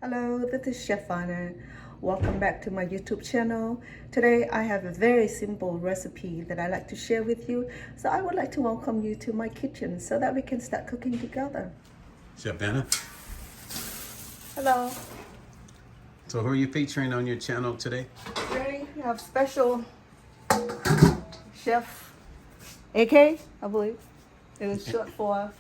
Hello, this is Chef Vanna. Welcome back to my YouTube channel. Today I have a very simple recipe that I like to share with you. So I would like to welcome you to my kitchen so that we can start cooking together. Chef Vanna. Hello. So who are you featuring on your channel today? Today we have special Chef AK, I believe. It was short for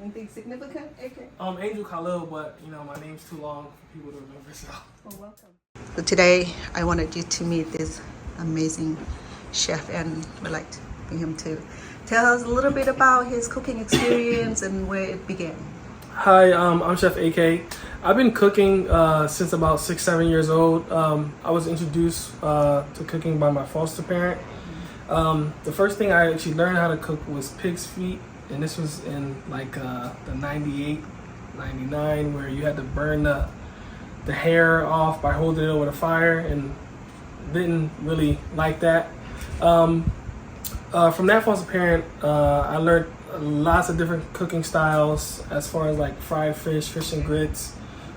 anything significant, AK? Angel Khalil, but my name's too long for people to remember, so. Well, welcome. So today I wanted you to meet this amazing chef and would like to bring him to tell us a little bit about his cooking experience and where it began. Hi, I'm Chef AK. I've been cooking since about 6-7 years old. I was introduced to cooking by my foster parent. The first thing I actually learned how to cook was pig's feet, and this was in like the 98, 99, where you had to burn the hair off by holding it over the fire, and didn't really like that. From that foster parent, I learned lots of different cooking styles as far as like fried fish, fish and grits,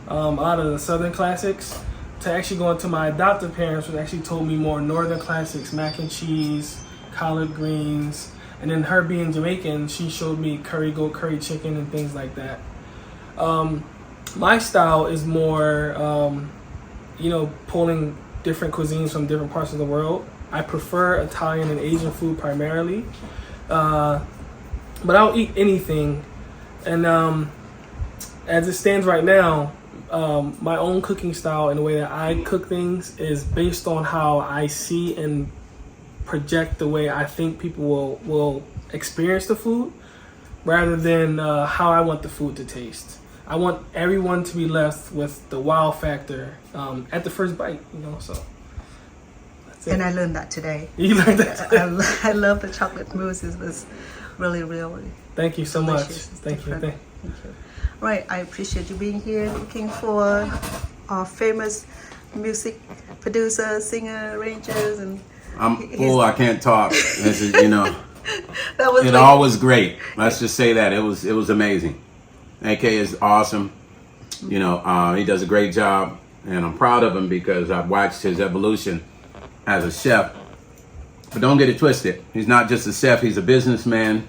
a lot of the southern classics, to actually go into my adoptive parents, which actually told me more northern classics, mac and cheese, collard greens, and then her being Jamaican, she showed me curry goat, curry chicken, and things like that. My style is more, pulling different cuisines from different parts of the world. I prefer Italian and Asian food primarily, but I'll eat anything. And as it stands right now, my own cooking style and the way that I cook things is based on how I see and project the way I think people will experience the food, rather than how I want the food to taste. I want everyone to be left with the wow factor at the first bite, so that's it. And I learned that today. You learned that today? I love the chocolate mousse. It was really, really Thank you so much. delicious. Thank you. Thank you. Right, I appreciate you being here cooking for our famous music producer, singer, arrangers, and I'm full. I can't talk. This is, that was it all was great. Let's just say that it was amazing. AK is awesome. He does a great job, and I'm proud of him because I've watched his evolution as a chef. But don't get it twisted. He's not just a chef. He's a businessman,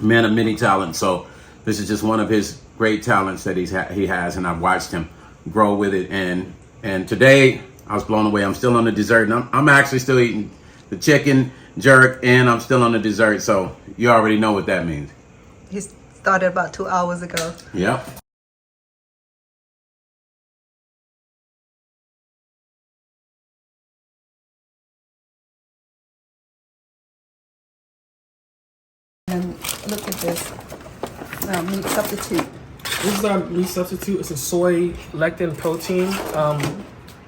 man of many talents. So this is just one of his great talents that he has, and I've watched him grow with it. And today I was blown away. I'm still on the dessert, and I'm actually still eating the chicken jerk, and I'm still on the dessert. So you already know what that means. He started about 2 hours ago. Yep. And look at this meat substitute. This is our meat substitute. It's a soy lectin protein,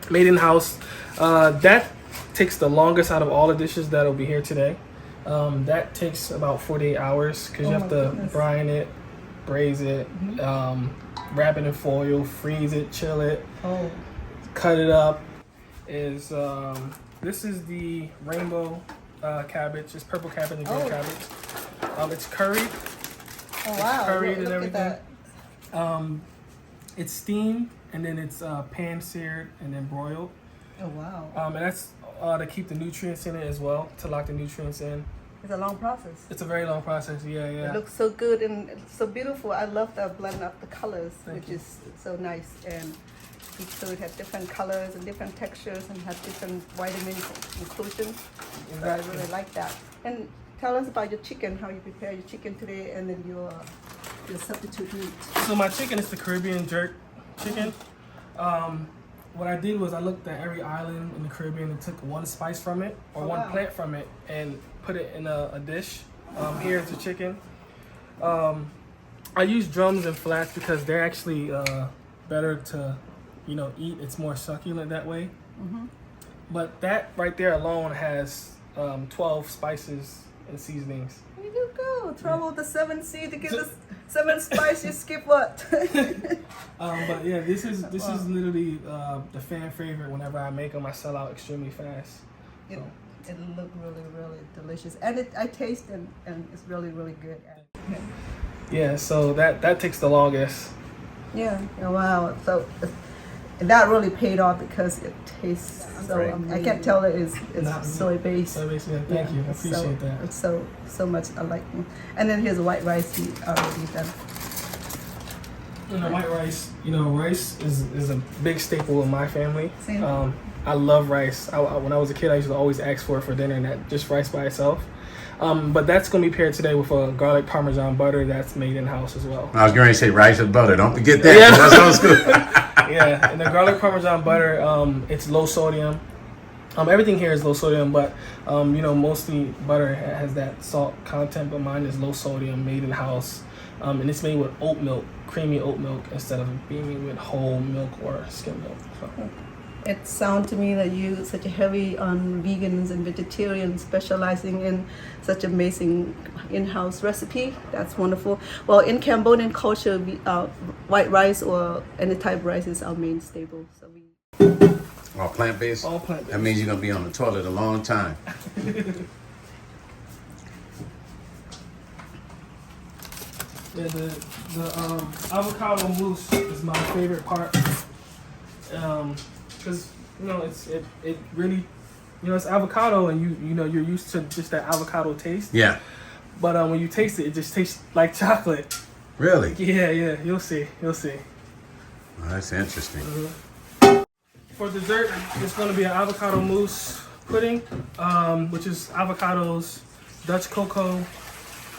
made in house. That takes the longest out of all the dishes that'll be here today. That takes about 48 hours because you have to brine it, braise it, wrap it in foil, freeze it, chill it, cut it up. This is the rainbow cabbage. It's purple cabbage and green cabbage. It's curried. Oh wow! It's curried and look everything. at that. It's steamed, and then it's pan seared and then broiled. Oh wow! And that's to keep the nutrients in it as well, to lock the nutrients in. It's a long process. It's a very long process. Yeah. It looks so good and it's so beautiful. I love the blend of the colors, Thank which you. is so nice. And each food has different colors and different textures and has different vitamin inclusions. Exactly. So I really like that. And tell us about your chicken, how you prepare your chicken today, and then your substitute meat. So my chicken is the Caribbean jerk chicken. What I did was I looked at every island in the Caribbean and took one spice from it or one plant from it and put it in a dish. Here's the chicken. I use drums and flats because they're actually better to, eat. It's more succulent that way. But that right there alone has 12 spices and seasonings. Here you go. Trouble the 7 seed to get the 7 spice. You skip what? But yeah, this is literally the fan favorite. Whenever I make them, I sell out extremely fast. It look really, really delicious, and I taste and it's really, really good. Yeah, so that takes the longest. Yeah. Oh, wow. So And that really paid off because it tastes so Great. I can't tell that it's Not- soy based. So basically, thank you. I it's appreciate that. It's so much I like. And then here's the white rice he already done. You know, white rice. You know, rice is a big staple in my family. Same. I love rice. When I was a kid, I used to always ask for it for dinner, and that just rice by itself. But that's gonna be paired today with a garlic parmesan butter that's made in house as well. I was going to say rice with butter. Don't forget that. Yeah. That's old school. Yeah, and the garlic parmesan butter, it's low sodium. Everything here is low sodium, but you know, mostly butter has that salt content, but mine is low sodium, made in house, and it's made with oat milk, creamy oat milk, instead of being made with whole milk or skim milk. So. It sounds to me that you such a heavy on vegans and vegetarians, specializing in such amazing in-house recipe. That's wonderful. Well, in Cambodian culture, white rice or any type of rice is our main staple. So we. All plant-based? All plant-based. That means you're going to be on the toilet a long time. Yeah, the avocado mousse is my favorite part, because you know it really, you know, it's avocado, and you know you're used to just that avocado taste. Yeah. But when you taste it, it just tastes like chocolate. Really? Yeah, you'll see. Oh, that's interesting. For dessert, it's going to be an avocado mousse pudding, which is avocados, Dutch cocoa,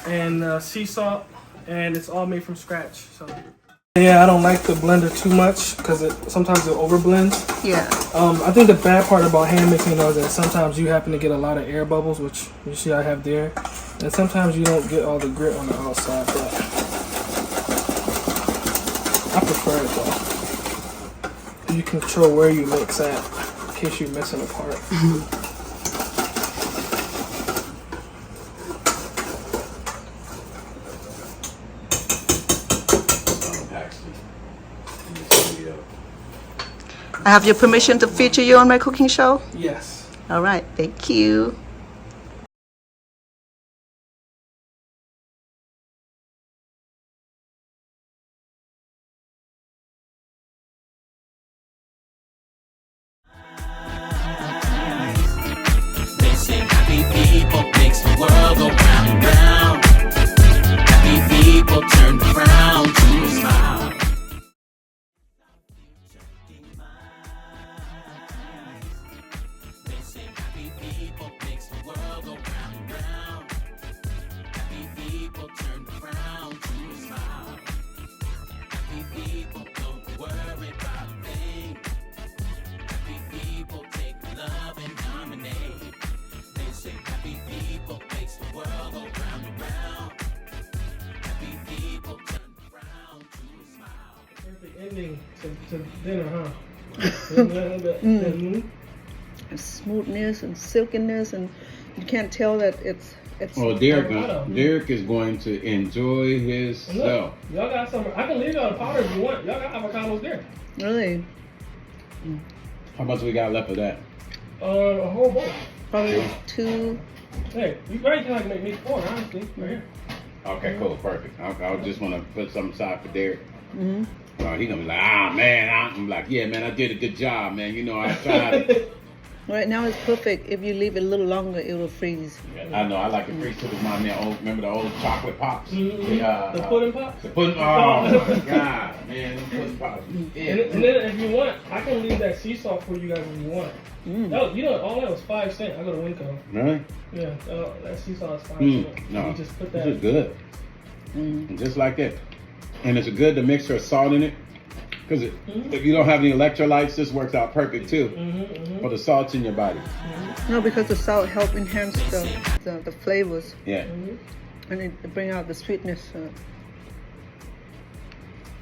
and sea salt, and it's all made from scratch. So. Yeah, I don't like the blender too much because sometimes it overblends. Yeah. I think the bad part about hand mixing though is that sometimes you happen to get a lot of air bubbles, which you see I have there, and sometimes you don't get all the grit on the outside. But I prefer it though. You control where you mix at in case you're mixing apart. I have your permission to feature you on my cooking show? Yes. All right, thank you. They say happy people makes the world go round and round. Happy people turn the frown to a smile. They say happy people makes the world go round and round. Happy people turn the frown to a smile. Happy people don't worry about a thing. Happy people take love and dominate. They say happy people makes the world go round and round. Happy people turn the frown to a smile. Perfect ending to dinner, huh? Mm. Smoothness and silkiness, and you can't tell that it's. Oh, Derek is going to enjoy himself. Y'all got some. I can leave y'all the powder if you want. Y'all got avocados there. Really How much we got left of that? A whole bowl. probably two. Hey, you guys can like make me four, honestly. Right here. Okay, cool, perfect. I just want to put some aside for Derek. Mm-hmm. He gonna be like, man. I'm like, yeah, man, I did a good job, man. You know, I tried. Right now it's perfect. If you leave it a little longer, it will freeze. I know. I like the freeze to remind me of remember the old chocolate pops? The pudding pops? The pudding. Oh my god, man, the pudding pops. Yeah. And then if you want, I can leave that sea salt for you guys if you want. You know, all that was 5 cents. I go to Winco. Really? Yeah, that sea salt is 5 cents. No, You just put that. this is good. Just like that. And it's good to mixture of salt in it. Because if you don't have any electrolytes, this works out perfect too. For the salts in your body. No, because the salt help enhance the flavors, Yeah. and it bring out the sweetness.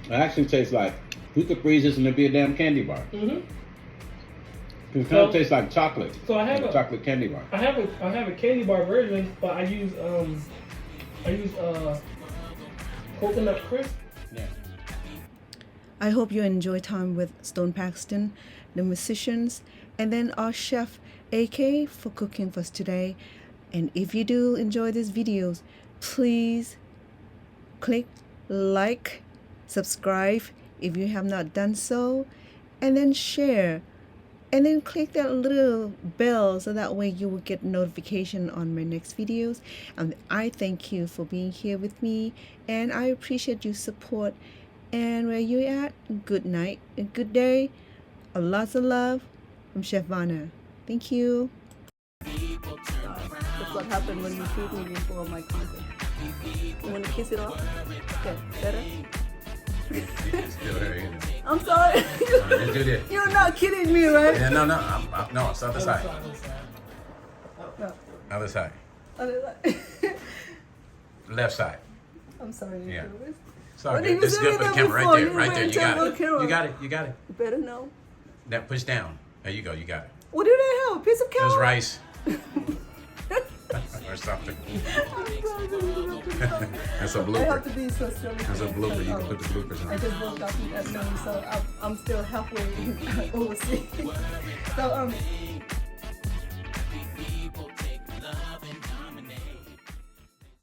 It actually tastes like, you could freeze this and it'd be a damn candy bar. It kind of tastes like chocolate. So I have like a chocolate candy bar. I have a candy bar version, but I use coconut crisp. Yeah. I hope you enjoy time with Stone Paxton, the musicians, and then our chef AK for cooking for us today. And if you do enjoy these videos, please click like, subscribe if you have not done so, and then share. And then click that little bell so that way you will get notification on my next videos. And I thank you for being here with me, and I appreciate your support. And where you at, good night and good day. Lots of love from Chef Vanna. Thank you. That's what happened when you feed me before my content. You want to kiss it off? Okay, better? I'm sorry. You're not kidding me, right? Yeah, no, no, it's other side. No. Other side. Other side. Left side. I'm sorry. Yeah. Viewers. Sorry, But he this was is good doing for the that camera. before. Right there, You right there. went You got to it. the camera. You got it. You got it. You better know. That push down. There you go. You got it. What did I have? A piece of It was carrot? rice or something. That's a I have blooper. to be so silly. That's a blooper. You can put the bloopers I on. just woke up at noon, so I'm still halfway overseas. So